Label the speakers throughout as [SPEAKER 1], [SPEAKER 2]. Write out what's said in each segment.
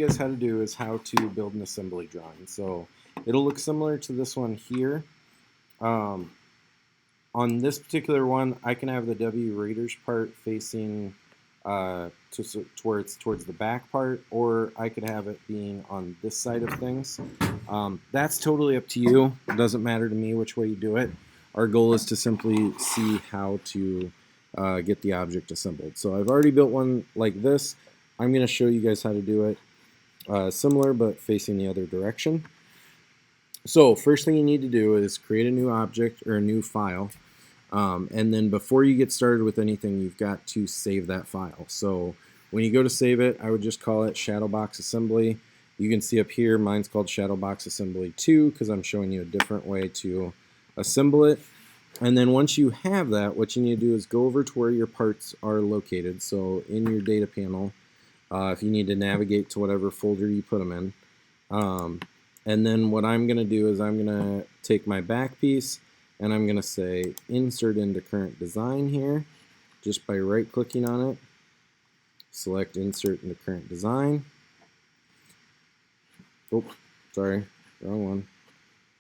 [SPEAKER 1] You guys how to do is how to build an assembly drawing. So it'll look similar to this one here. On this particular one, I can have the W Raiders part facing towards the back part, or I could have it being on this side of things. That's totally up to you. It doesn't matter to me which way you do it. Our goal is to simply see how to get the object assembled. So I've already built one like this. I'm going to show you guys how to do it. Similar but facing the other direction. So first thing you need to do is create a new object or a new file, and then before you get started with anything, you've got to save that file. So when you go to save it, I would just call it Shadowbox Assembly. You can see up here mine's called Shadowbox Assembly 2 because I'm showing you a different way to assemble it. And then once you have that, what you need to do is go over to where your parts are located. So in your data panel, if you need to navigate to whatever folder you put them in. And then what I'm going to do is I'm going to take my back piece and I'm going to say insert into current design here just by right clicking on it. Select insert into current design. Oh, sorry, wrong one.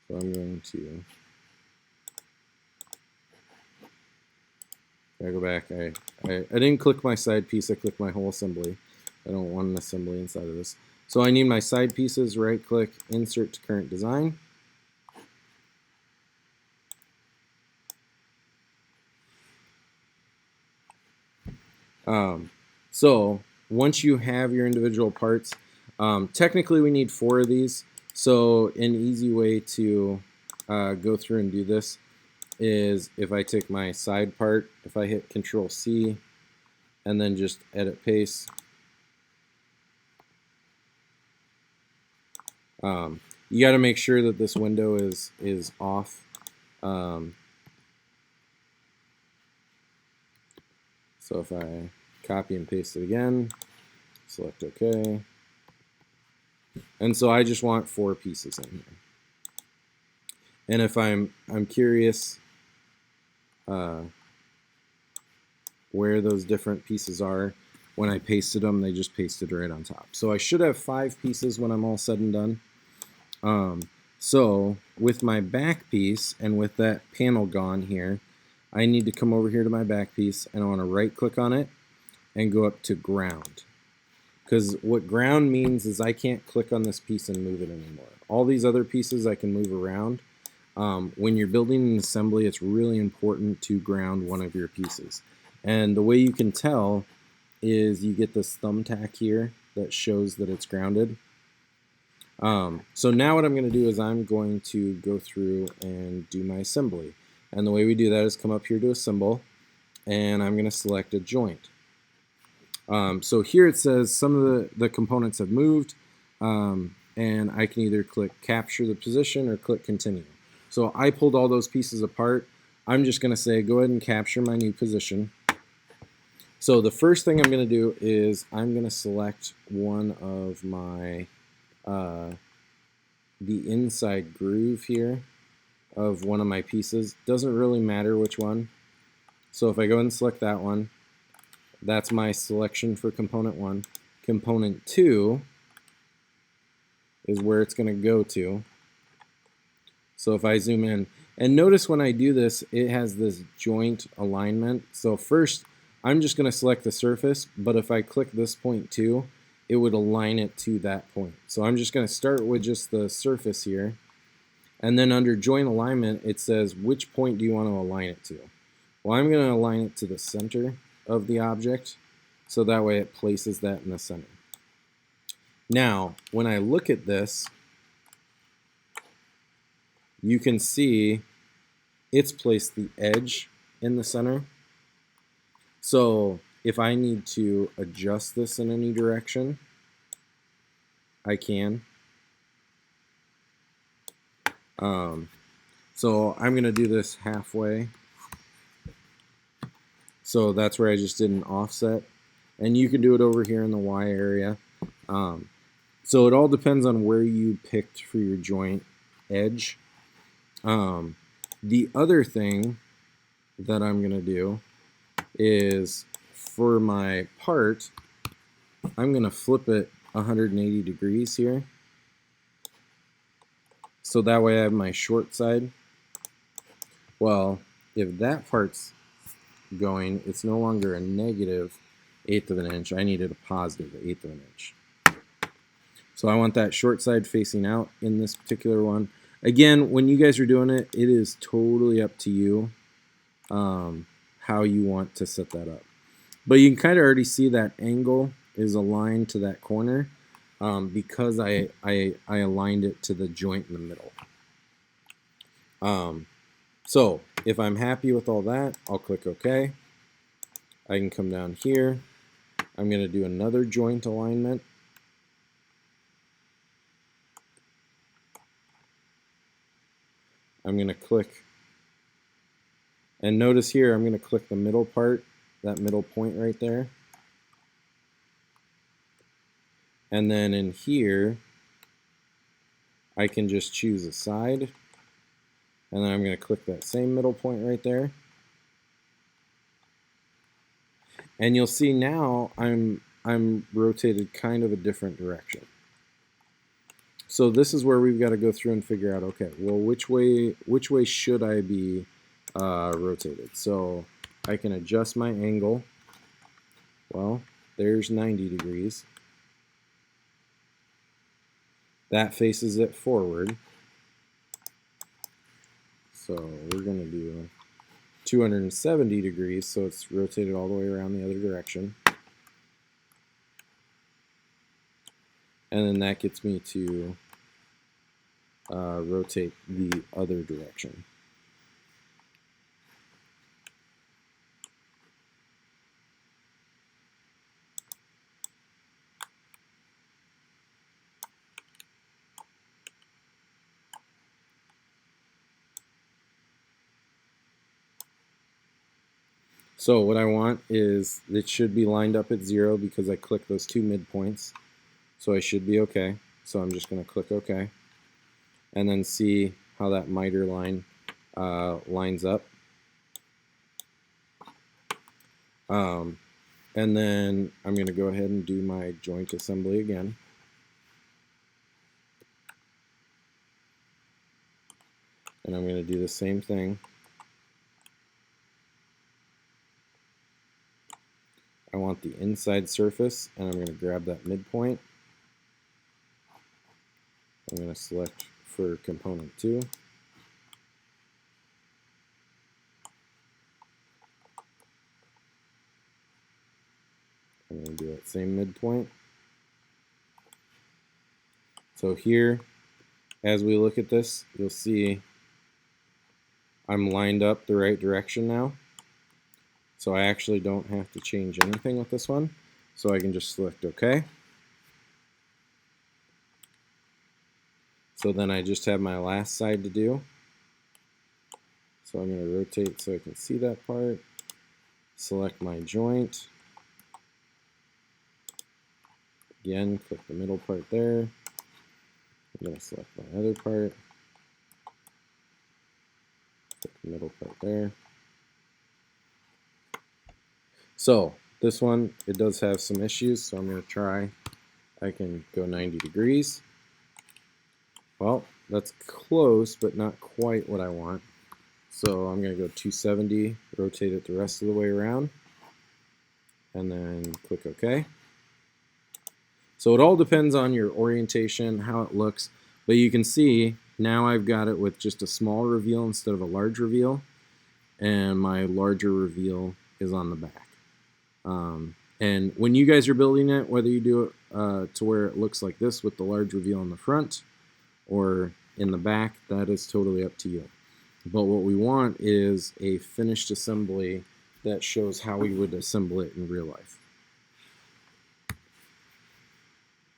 [SPEAKER 1] So I'm going to go back. I didn't click my side piece, I clicked my whole assembly. I don't want an assembly inside of this. So I need my side pieces, right click, insert to current design. So once you have your individual parts, technically we need 4 of these. So an easy way to go through and do this is if I take my side part, if I hit Control C and then just edit paste. You got to make sure that this window is off. So if I copy and paste it again, select OK. And so I just want 4 pieces in here. And if I'm curious where those different pieces are, when I pasted them, they just pasted right on top. So I should have 5 pieces when I'm all said and done. So with my back piece and with that panel gone here, I need to come over here to my back piece and I want to right click on it and go up to ground. Because what ground means is I can't click on this piece and move it anymore. All these other pieces I can move around. When you're building an assembly, it's really important to ground one of your pieces. And the way you can tell is you get this thumbtack here that shows that it's grounded. So now what I'm going to do is I'm going to go through and do my assembly. And the way we do that is come up here to Assemble, and I'm going to select a joint. So here it says some of the components have moved, and I can either click Capture the Position or click Continue. So I pulled all those pieces apart. I'm just going to say go ahead and capture my new position. So the first thing I'm going to do is I'm going to select one of my the inside groove here of one of my pieces. Doesn't really matter which one. So if I go ahead and select that one, that's my selection for component 1. Component 2 is where it's going to go to. So if I zoom in, and notice when I do this, it has this joint alignment. So first, I'm just going to select the surface, but if I click this point too, it would align it to that point. So I'm just going to start with just the surface here. And then under joint alignment, it says which point do you want to align it to. Well, I'm going to align it to the center of the object, so that way it places that in the center. Now, when I look at this, you can see it's placed the edge in the center. So if I need to adjust this in any direction, I can. So I'm going to do this halfway. So that's where I just did an offset. And you can do it over here in the Y area. So it all depends on where you picked for your joint edge. The other thing that I'm going to do is for my part, I'm going to flip it 180 degrees here. So that way I have my short side. Well, if that part's going, it's no longer a negative 1/8 of an inch. I needed a positive 1/8 of an inch. So I want that short side facing out in this particular one. Again, when you guys are doing it, it is totally up to you how you want to set that up. But you can kind of already see that angle is aligned to that corner because I aligned it to the joint in the middle. So if I'm happy with all that, I'll click OK. I can come down here. I'm going to do another joint alignment. I'm going to click, and notice here I'm going to click the middle part, that middle point right there. And then in here, I can just choose a side, and then I'm going to click that same middle point right there. And you'll see now I'm rotated kind of a different direction. So this is where we've got to go through and figure out, okay, well, which way should I be rotated? So I can adjust my angle. Well, there's 90 degrees. That faces it forward. So we're going to do 270 degrees, so it's rotated all the way around the other direction. And then that gets me to rotate the other direction. So what I want is it should be lined up at 0 because I clicked those two midpoints. So I should be okay. So I'm just going to click OK. And then see how that miter line lines up. And then I'm going to go ahead and do my joint assembly again. And I'm going to do the same thing. I want the inside surface, and I'm going to grab that midpoint. I'm going to select for component 2. I'm going to do that same midpoint. So here, as we look at this, you'll see I'm lined up the right direction now. So I actually don't have to change anything with this one. So I can just select OK. So then I just have my last side to do. So I'm going to rotate so I can see that part. Select my joint. Again, click the middle part there. I'm going to select my other part. Click the middle part there. So this one, it does have some issues, so I'm going to try. I can go 90 degrees. Well, that's close, but not quite what I want. So I'm going to go 270, rotate it the rest of the way around, and then click OK. So it all depends on your orientation, how it looks, but you can see now I've got it with just a small reveal instead of a large reveal, and my larger reveal is on the back. And when you guys are building it, whether you do it to where it looks like this with the large reveal in the front or in the back, that is totally up to you. But what we want is a finished assembly that shows how we would assemble it in real life.